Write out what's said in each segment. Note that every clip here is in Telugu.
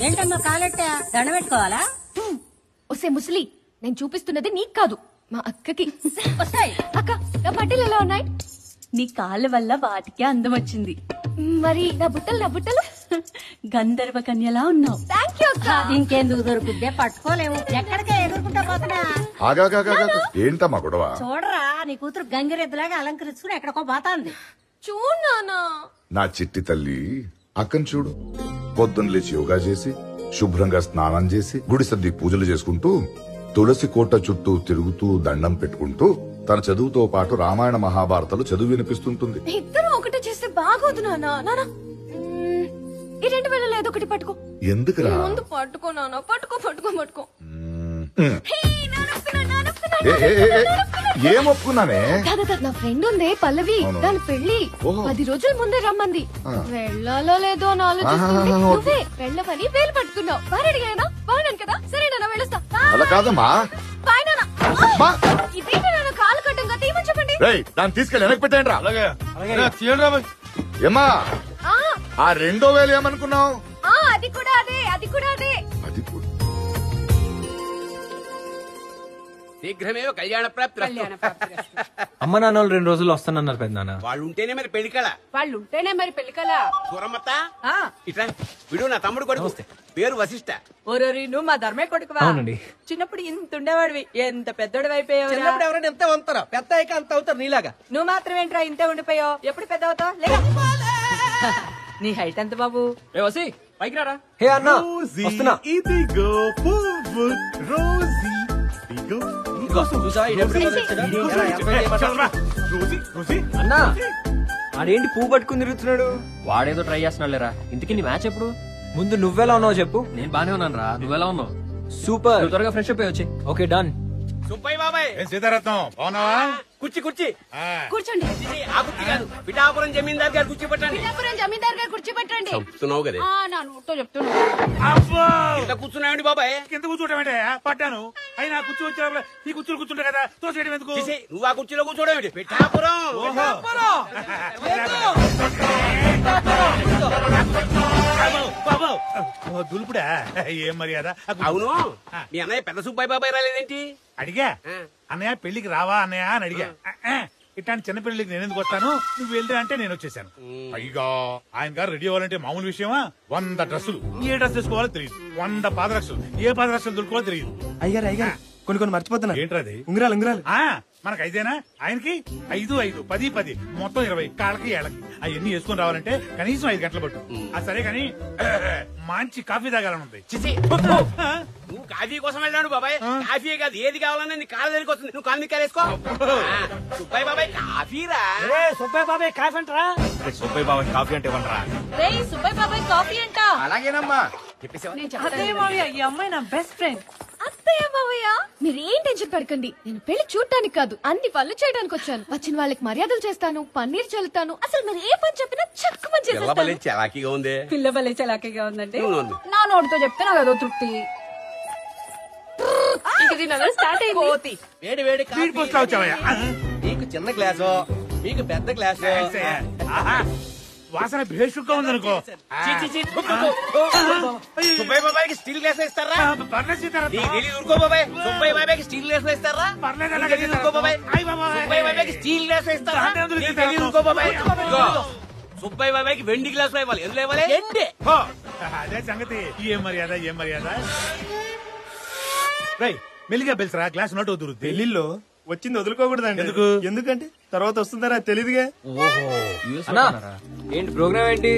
ఏంటమ్మా కాలెట్టా దండ పెట్టుకోవాలా? ఒసే ముసలి, నేను చూపిస్తున్నది నీకు కాదు, మా అక్కకి. వస్తాయి. అక్క, నా బట్టలు ఎలా ఉన్నాయి? నీ కాళ్ళ వల్ల వాటికే అందం వచ్చింది. మరి నా బుట్టలు గంధర్వ కన్యలా ఉన్నావు. థ్యాంక్ యూ అక్క. ఇంకెందుకు దొరుకుద్దే, పట్టుకోలేవు. ఎక్కడికే ఎగురుకుంటా పోతున్నా. ఏంటమ్మా గొడవ? చూడరా, నీ కూతురు గంగిరెద్దులాగా అలంకరించుకుని ఎక్కడికో పోతాంది. చూడానా? నా చిట్టి తల్లి అక్కను చూడు. పొద్దున్న లేచి యోగా చేసి శుభ్రంగా స్నానం చేసి గుడి సర్ది పూజలు చేసుకుంటూ తులసి కోట చుట్టూ తిరుగుతూ దండం పెట్టుకుంటూ తన చదువుతో పాటు రామాయణ మహాభారతాలు చదువు వినిపిస్తుంటుంది. ఇద్దరు ఒకటి చేస్తే బాగోదు నానా. నానా, ఈ 2000 ఏదో ఒకటి పట్టుకో. ఎందుకురా? ముందు పట్టుకో నానా, పట్టుకో. ఏం ఒప్పుకున్నానే? నా ఫ్రెండ్ ఉందే పల్లవి, దాని పెళ్లి 10 రోజుల ముందే రమ్మంది. వెళ్ళాలో లేదో అని ఆలోచిస్తుంది. నువ్వే వెళ్ళవని వేలు పట్టుకున్నావు. బాగా అడిగానా? బాగున్నాను కదా? సరే నాన్న, వెళ్ళొస్తా. అలా కాదమ్మా. బాయ్ నాన్న. ఇదేంటి నాన్న కాలు కట్టంగా తీయమని చెప్పండి. దాన్ని తీసుకెళ్ళి వెనక్కి పెట్టండి రా. ఏమ్మా, ఆ 2000 ఏమనుకున్నావు? అది కూడా అదే. అది కూడా శీఘ్రమేవ కళ్యాణ ప్రాప్తి. అమ్మ నాన్న 2 రోజులు వస్తానన్నారు పెద్దనాన్న. వాళ్ళు ఉంటేనే మరి పెళ్లికల. సూరమ్మత్త ఇట్లా విడు, నా తమ్ముడు కొడుకు, పేరు వశిష్ట. ఓరోరి, నువ్వు మా ధర్మే కొడుకువా? అవునండి. చిన్నప్పుడు ఇంత ఉండేవాడివి, ఎంత పెద్దోడు అయిపోయావు. చిన్నప్పుడు ఎవరైనా ఎంత వంతారా, పెద్ద అయ్యాక అంత అవుతారు నీలాగా. నువ్వు మాత్రం ఏంట్రా ఇంతే ఉండిపోయావు? ఎప్పుడు పెద్ద అవుతావు? నీ హైట్ ఎంత బాబు? పైకి రారా. హే అన్న, వస్తున్నా. అన్నా, ఆడేంటి పువ్వు పట్టుకుని తిరుగుతున్నాడు? వాడేదో ట్రై చేస్తున్నాడు లేరా. ఇంతకీ నీ మ్యాచ్ ఎప్పుడు? ముందు నువ్వెలా ఉన్నావు చెప్పు. నేను బానే ఉన్నాను రా, నువ్వెలా ఉన్నావు? సూపర్. త్వరగా ఫ్రెష్ అప్ వచ్చి. Okay done. సుబ్బయ్య బాబాయ్. సీతారత్నం బాగున్నావా? కుర్చీ కూర్చోండి. ఆ కుర్చీ కాదు, పిఠాపురం జమీందార్ గారు కుర్చీ పట్టండి. జమీందార్ గారు కూర్చో పెట్టండి. చెప్తున్నావు కదా. నా నోట్లో చెప్తున్నా. ఇంత కూర్చున్నాయండి బాబాయ్. కింద కూర్చోటమేంటే పట్టాను. అయినా కూర్చో వచ్చా ఈ కూర్చుని కూర్చుంటా కదా, తోసేయడం ఎందుకు? నువ్వు ఆ కుర్చీలో కూర్చోవడం పిఠాపురం. దులుపుడా? ఏం మర్యాద? అవును, మీ అన్నయ్య పెద్ద సుబ్బయ్య బాబాయ్ రాలేదేంటి? అడిగా, అన్నయ్య పెళ్లికి రావా అన్నయ్య అని అడిగా. ఇట్లాంటి చిన్న పెళ్లికి నేను ఎందుకు వస్తాను, నువ్వు వెళ్తే అంటే నేను వచ్చేసాను. పైగా ఆయన గారు రెడీ అవ్వాలంటే మామూలు విషయమా? 100 డ్రెస్సులు, ఏ డ్రెస్ వేసుకోవాలో తెలియదు. 100 పాదరక్షలు, ఏ పాదరక్షలు దొరుకోవాలో తెలియదు. అయ్యారు కొన్ని మర్చిపోతున్నా. ఏంట్రది? ఉంగరాలు. మనకు 5 ఆయనకి 5, 10 మొత్తం 20. కాళ్ళకి ఏళ్ళకి అవన్నీ వేసుకుని రావాలంటే కనీసం 5 గంటలు పట్టు. సరే కాని మంచి కాఫీ తాగాలనుంది. నువ్వు కాఫీ కోసం వెళ్ళాడు బాబాయ్. కాఫీ కాదు, ఏది కావాలన్నా నీ కాళ్ళ దగ్గరికి వస్తుంది. నువ్వు కాళ్ళు నిక్కారేసుకో. సుబ్బయ్య బాబాయ్ కాఫీరా. సుబ్బయ్య బాబాయ్ కాఫీ అంటరా? సుబ్బయ్య బాబాయ్ కాఫీ అంటే ఇవ్వండిరా. సుబ్బయ్య బాబాయ్ కాఫీ అంట. అలాగేనమ్మా. అత్తయ్య మావయ్య, ఈ అమ్మాయి నా బెస్ట్ ఫ్రెండ్. అత్తయ్య మావయ్య, మీరేం టెన్షన్ పడకండి. నేను పెళ్లి చూడటానికి కాదు, అన్ని పనులు చేయడానికి వచ్చాను. వచ్చిన వాళ్ళకి మర్యాదలు చేస్తాను, పన్నీర్ చల్లుతాను. అసలు మీరు ఏ పని చెప్పినా చక్కమని చేసేస్తాను. చలాకీగా ఉంది. పిల్ల బలే చలాకీగా ఉందండి. నా నోటితో చెప్తే నాకు అదో తృప్తి. స్టార్ట్ అయింది. వేడి వేడి నీకు చిన్న గ్లాసు, మీకు పెద్ద గ్లాసు. వాసన భేషుగా ఉందనుకో. సుబ్బయ్య బాబాయ్కి స్టీల్ గ్లాస్ ఇస్తారా? ఊరుకో బాబాయ్. సుబ్బయ్య బాబాయ్కి స్టీల్ గ్లాస్ ఇస్తారా? ఊరుకో బాబాయ్. సుబ్బయ్య బాబాయ్కి స్టీల్ గ్లాస్ ఇస్తారా? ఊరుకో బాబాయ్. సుబ్బయ్య బాబాయ్కి వెండి గ్లాస్ ఇవ్వాలి. ఎందులో ఇవ్వాలి? అదే సంగతి. ఏం మర్యాద. మెల్లిగా పిలిచరా, గ్లాస్ నోట్ వదురుద్ది. పెళ్లిలో వచ్చింది వదులుకోకూడదండి. ఎందుకంటే తర్వాత వస్తుందరా తెలియదుగా. ఏంటి ప్రోగ్రామ్ ఏంటి?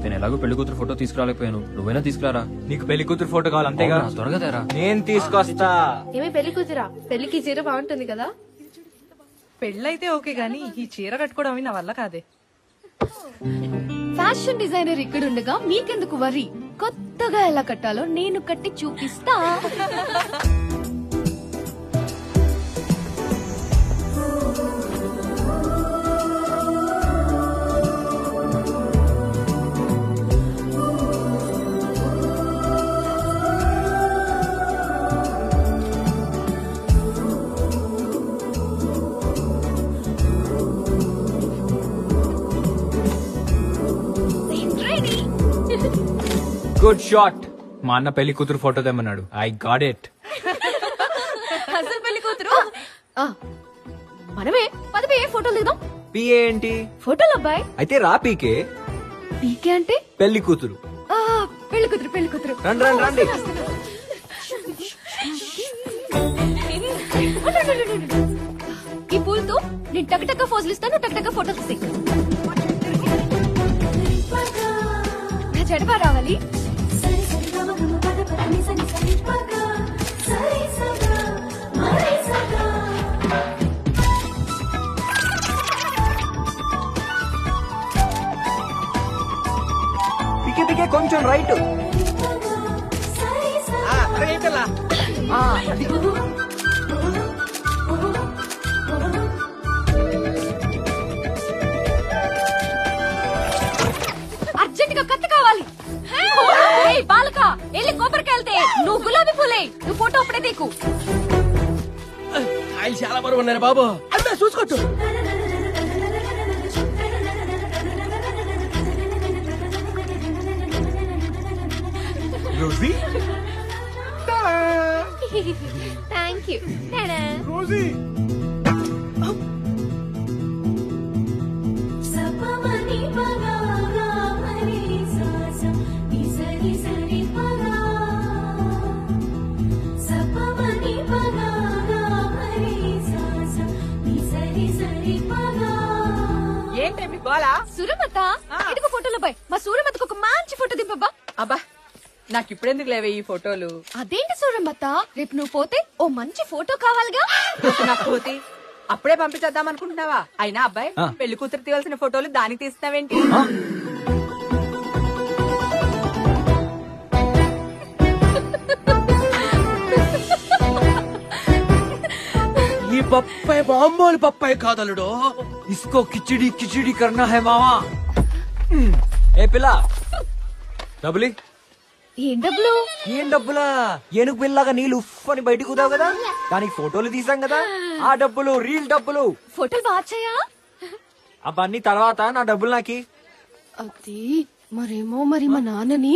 నేను ఎలాగో పెళ్లి కూతురు ఫోటో తీసుకురాలేకపోయాను, నువ్వైనా తీసుకురారా. నీకు పెళ్లి కూతురు ఫోటో కావాలి అంతేగా? త్వరగా తేరా. నేను తీసుకొస్తా. ఏమి పెళ్లి కూతురా? పెళ్లికి చీర బాగుంటుంది కదా. పెళ్ళైతే ఓకే గానీ ఈ చీర కట్టుకోవడం నా వల్ల కాదే. ఫ్యాషన్ డిజైనర్ ఇక్కడ ఉండగా మీకెందుకు వరి? కొత్తగా ఎలా కట్టాలో నేను కట్టి చూపిస్తా. Good shot. మా అన్న పెళ్లి కూతురు ఫోటో తెమ్మన్నాడు. I got it. అసలు పెళ్లి కూతురు మనమే. పదవి ఫోటోలు దిగుదాం. పిఏ ఏంటి? ఫోటోలు అబ్బాయి. అయితే రా పీకే. పీకే అంటే పెళ్లి కూతురు. పెళ్లి కూతురు. పెళ్లి కూతురు. రండి రండి రండి. ఈ పూలతో నేను టక్ ఫోజులు ఇస్తాను. టక్ ఫోటో తీసి నా జడబా రావాలి. పికే పికే కొంచెం రైట్. అర్జెంట్ గా కత్తి కావాలి. బాలక వెళ్ళి కొబ్బరికెళ్తే నువ్వు గులాబీ పూలే. నువ్వు ఫోటో అప్పుడే తీకు. ఆయన చాలా బరువు ఉన్నారు బాబు. అన్నా చూసుకోవచ్చు. Rosie thank you. రోజీ ఏంటి మీ గోలా? సురమత ఇదిగో ఫోటోలో బాయ్. మా సూరమతకు ఒక మంచి ఫోటో దింపబ్బా. అబ్బా నాకు ఇప్పుడెందుకు లేవే ఈ ఫోటోలు? అదేంటి సూరమత, రేపు నువ్వు పోతే ఓ మంచి ఫోటో కావాలిగా. నాకు పోతే అప్పుడే పంపించేద్దాం అనుకుంటున్నావా? అయినా అబ్బాయి పెళ్లి కూతురు తీయాల్సిన ఫోటోలు దానికి తీస్తావేంటి? ఈ పప్పాయి మామూలు పప్పాయి కాదలుడు. ఇస్కో కిచిడి కిచిడి కర్నా హై మావా. ఏ పిల్ల డబ్బులి. ఏం డబ్బులు? ఏం డబ్బులా? ఏనుగు పిల్లగా నీళ్ళు ఉఫ్ అని బయటకు కుదావు కదా, దానికి ఫోటోలు తీసాం కదా, ఆ డబ్బులు రీల్ డబ్బులు. ఫోటోలు బాచాయా? అవన్నీ తర్వాత, నా డబ్బులు నాకి. అది మరేమో మరి మా నాన్నని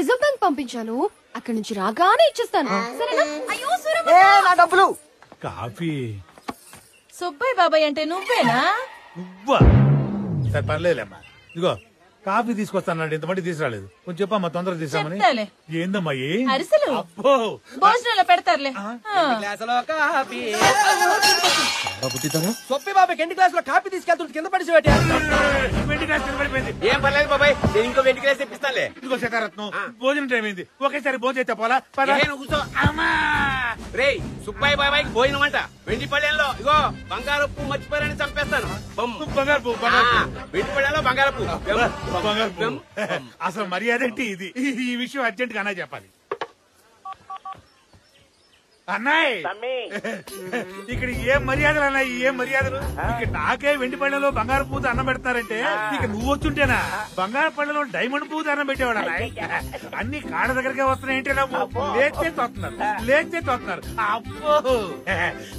రిజర్వ్ బ్యాంక్ పంపించాను. అక్కడి నుంచి రాగానే ఇచ్చేస్తాను, సరేనా? అయ్యో సూరమత, నా డబ్బులు. కాఫీ. సుబ్బయ్య బాబాయ్ అంటే నువ్వేనా? నువ్వా? సరే పర్లేదమ్మా. ఇదిగో కాఫీ తీసుకొస్తానండి. ఇంతమంది తీసుకురాలేదు. కొంచెం చెప్పమ్మా, తొందరగా తీసామని. చెప్తాలే. ఏందమ్మా ఏ? అరిసెలు అబ్బో భోజనంలో పెడతారులే. గ్లాసులో కాఫీ. సొప్పి బాబాయ్ ఎన్ని గ్లాసులో కాఫీ తీసుకెళ్తుంటే కింద పడిసి వెండి గ్లాస్ కింద పడిపోయింది. ఏం పర్లేదు బాబాయ్, నేను ఇంకో వెండి గ్లాస్ తెప్పిస్తానులే. ఇదిగో సీతారత్నం, భోజనం టైం అయింది. ఒకేసారి భోజనం చేస్తే పోలా. కూర్చో. రేయ్ సుబ్బయ్య బాబాయ్ భోజనం అంట. వెండి పళ్ళెంలో ఇగో బంగారపు మర్చిపోయారని చంపేస్తాను. బంగారు పువ్వు, వెండి పళ్ళెంలో బంగారపు. బంగారు పువ్వు. అసలు మర్యాద ఏంటి ఇది? ఈ విషయం అర్జెంట్ గా అన్నయ్య చెప్పాలి. అన్నయ్య, ఇక్కడ ఏం మర్యాదలు అన్నాయి? ఏం మర్యాదలు? ఇక్కడ నాకే వెండి పళ్ళెలో బంగారు పూత అన్నం పెడతారంటే ఇక నువ్వు వచ్చుంటేనా బంగారు పళ్ళెలో డైమండ్ పూత అన్నం పెట్టేవాడు అన్నయ్య. అన్ని కాళ్ళ దగ్గరకే వస్తున్నాయంటే లేచే తోస్తున్నారు. అబ్బో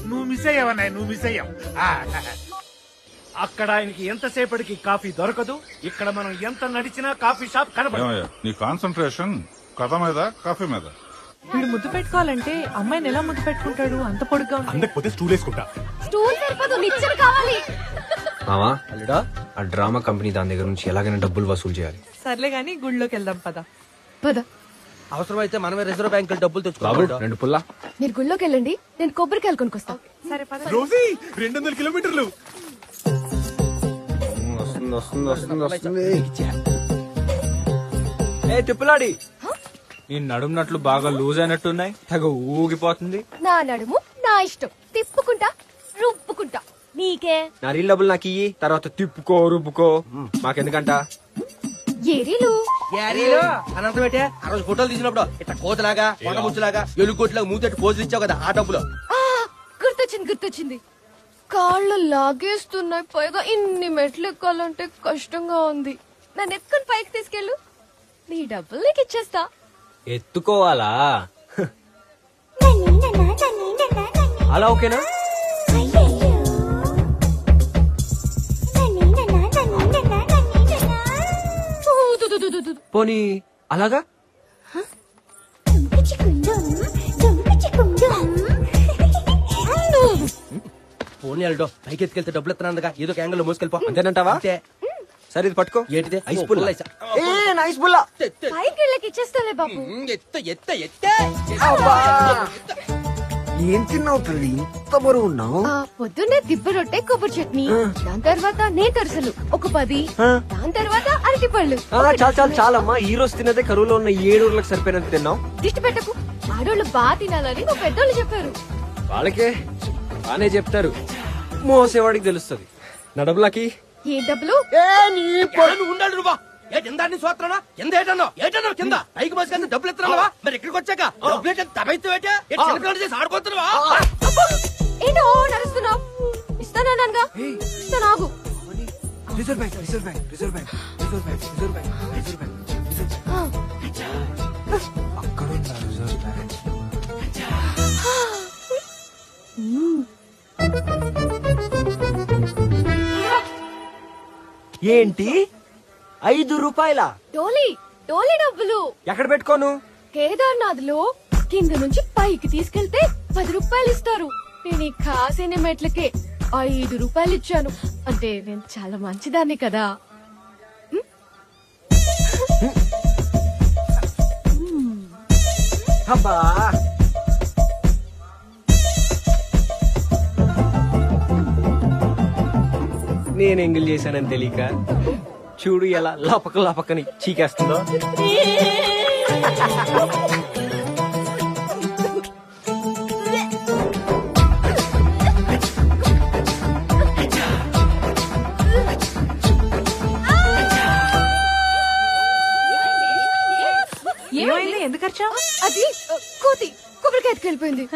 నువ్వు మిస్ అయ్యావన్నాయి, నువ్వు మిస్ అయ్యావు. అక్కడ ఆయనకి ఎంతసేపటికి కాఫీ దొరకదు, ఇక్కడ మనం ఎంత నడిచినా కాఫీ షాప్ కనబడదు. నీ కాన్సన్ట్రేషన్ కథ మీద కాఫీ మీద. వీడు ముద్దు పెట్టుకోవాలంటే అమ్మాయిని ఎలా ముద్దు పెట్టుకుంటాడు? అంత పొడుగ్గా ఉంది. అందకపోతే స్టూల్ వేసుకుంటా. స్టూల్ సరిపోదు, నిచ్చెన కావాలి. మావా అల్లుడా, ఆ డ్రామా కంపెనీ దాని దగ్గర నుంచి ఎలాగైనా డబ్బులు వసూలు చేయాలి. సర్లే గాని గుళ్ళోకి వెళ్దాం పద. పద. అవసరమైతే మనమే రిజర్వ్ బ్యాంక్ డబ్బులు బాబు తెచ్చుకోవాలి. 2 పుల్లా. మీరు గుళ్ళోకి వెళ్ళండి, నేను కొబ్బరికాయలు కొనుక్కొస్తా. సరే పద. రోజీ 200 కిలోమీటర్లు. ఏ తిప్పులాడి, నీ నడుమునట్లు బాగా లూజ్ అయినట్టున్నాయి, తెగ ఊగిపోతుంది. నా నడుము నా ఇష్టం, తిప్పుకుంటా రుప్పుకుంటా, నీకే. నా రీల్ డబ్బులు నాకు ఇయ్యి, తర్వాత తిప్పుకో రుబ్బుకో, మాకెందుకంట. ఏరీలు యారీలో అనంతం పెట్టే ఆ రోజు ఫోటోలు తీసినప్పుడు ఇట్లా కోతలాగా కొండముచ్చులాగా ఎలుగుకోట్లాగా మూతెట్టు పోజులు ఇచ్చావు కదా, ఆ డబ్బులు. గుర్తొచ్చింది. కాళ్ళు లాగేస్తున్నాయి, పైగా ఇన్ని మెట్లు ఎక్కాలంటే కష్టంగా ఉంది. నన్ను ఎత్తుకుని పైకి తీసుకెళ్ళు, నీ డబ్బులు నీకు ఇచ్చేస్తా. ఎత్తుకోవాలా? అలా ఓకేనా? పోనీ అలాగా పోనీ అల్డో పైకి ఎత్తుకెళ్తే డబ్బులు ఎత్తున్నానుగా ఏదో ఒక యాంగిల్ లో మోసుకెళ్ళిపో. అంతేనంటావా? అంతే. సరే ఇది పట్టుకో. ఏంటిది? ఐస్ ఓ, పుల్ల. పుల్ల. ఏ నైస్ పుల్ల. పైకి వెళ్ళకి ఇచ్చేస్తాలే బాబు. ఏం తిన్నావు తల్లి, ఇంత బరువు ఉన్నావు? పొద్దున్నే దిబ్బ రొట్టె కొబ్బరి చట్నీ, దాని తర్వాత నేతరసలు ఒక 10, దాని తర్వాత అరటి పళ్ళు. చాలు చాలు చాలమ్మా, ఈ రోజు తిన్నదే కరువులో ఉన్న 7 ఊర్లకు సరిపోయినంత తిన్నావు. దిష్టి పెట్టకు, ఆడోళ్ళు బాగా తినాలని మా పెద్దోళ్ళు చెప్పారు. వాళ్ళకే బానే చెప్తారు, మోసేవాడికి తెలుస్తుంది. నా డబ్బులకి ఏ డబ్బులు? ఉండాలి రూబా. ఎందాన్ని సోత్రనా ఎంత ఏటన్నా ఏటన్నా కింద పైకి మోసుకెళ్తే డబ్బులు ఎత్తున్నావా? మరి ఇక్కడికి వచ్చాక డబ్బులు తబైతే చేసి ఆడుకోతున్నావా? ఏంటో నడుస్తున్నావు? ఇస్తానన్నానుగా, ఇస్తాను ఆగు. Reserve bank reserve bank reserve bank reserve bank reserve bank reserve bank అక్కడ ఉందా రిజర్వ్ బ్యాంక్? ఏంటి 5 రూపాయల టోలీ టోలీ డబ్బులు ఎక్కడ పెట్టుకోను? కేదార్నాథ్ లో కింద నుంచి పైకి తీసుకెళ్తే 10 రూపాయలు ఇస్తారు. నేను ఈ కాసిన మెట్లకే 5 రూపాయలు ఇచ్చాను. అంటే నేను చాలా మంచిదాన్ని కదా. అబ్బా నేను ఎంగిల్ చేశానని తెలియక చూడు ఎలా లపక లపకని చీకేస్తుందో. ఏమైంది? ఎందుకు వచ్చావు? అది కోతి కొబ్బరికాయ ఎత్తుకెళ్ళిపోయింది.